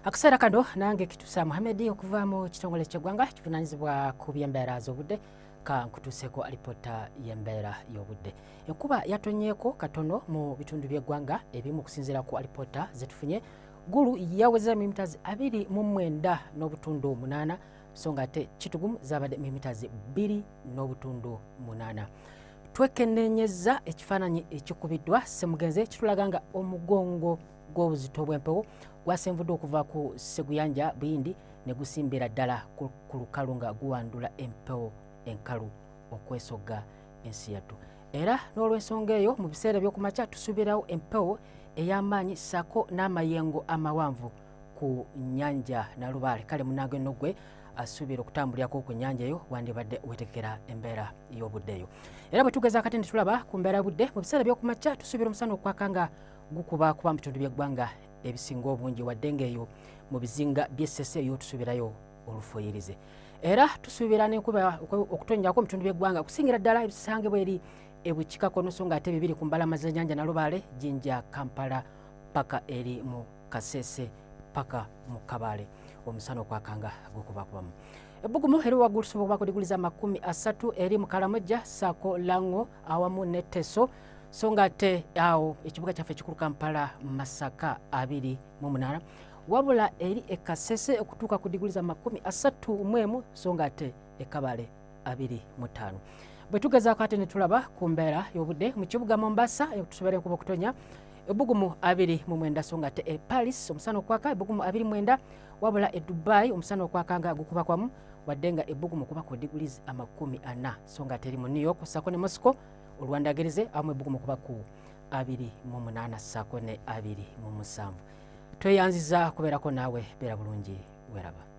Akaseera kano nange Kitusa Muhammad okuva mu kitongole ky'eggwanga kivunaanyizibwa ku by'embeera z'obudde ka nkutuuseeko alipoota y'embeera y'obudde. Enkuba yatonyeeko katono mu bitundu by'eggwanga ebimu okusinziira ku alipoota ze tufunye. Gulu yaweza milimitazi 29.8 so nga ate Kitugumu zaabadde milimitazi 2.8. Twekennenyeza ekifaananyi ekikubiddwa Ssemugenzi kitulaga nga omugongo gw'obuzito bw'empewo gwasenvuddwa okuva ku Seguyanja Buyindi ne gusimbira ddala ku lukalu nga guwandula empewo enkalu okwesogga ensi yattu. Era n'olw'ensonga eyo mu biseera by'okumakya tusuubirawo empewo ey'amaanyi ssaako n'amayengo amawanvu ku nnyanja Nalubaale. Kale munnange nno gwe asuubira okutambulirako ku nnyanja eyo wandibadde weetegekera embeera y'obudde eyo. Era bwe tugeza akati ne tulaba ku mbeera budde mu biseera by'okumakya tusuubira omusana okwaka nga gukuba kuba mu bitundu by'eggwanga ebisinga obungi wadde ng'eyo mu bizinga by'essese eyo tusuubirayo olufuyirize. Era tusuubira n'enkuba okutonnyako mu bitundu by'eggwanga okusingira ddala ebisangibwa eri ebukiikakono so nga ate bibiri ku mbalama z'ennyanja Nalubaale, Jinja, Kampala paka eri mu Kasese paka mu Kabale omusana okwakanga gukubakubamu. Ebbugumu eri waggulu tusobola okuba ku diguli za 30 eri mu Kalamojja ssaako Lango awamu ne Teso so nga ate awo ekibuga kyaffe ekikulu Kampala Masaka 28 wabula eri e Kasese okutuuka ku diguli za 31 so nga ate e Kabale 25. Bwe tugezaako ate ne tulaba ku mbeera y'obudde mu kibuga Mombasa tusobera enkuba okutonya ebbugumu 29 so nga ate e Paris omusana okwaka ebbugumu 29 wabula e Dubai omusana okwaka nga gukubakwamu wadde nga ebbugumu kuba ku diguli 40 so nga ate eri mu New York ssaako ne Moscow olwandagirize awamu ebbugumu kuba ku 28 ssaako ne 27. Tweyanziza kubeerako naawe beera bulungi weraba.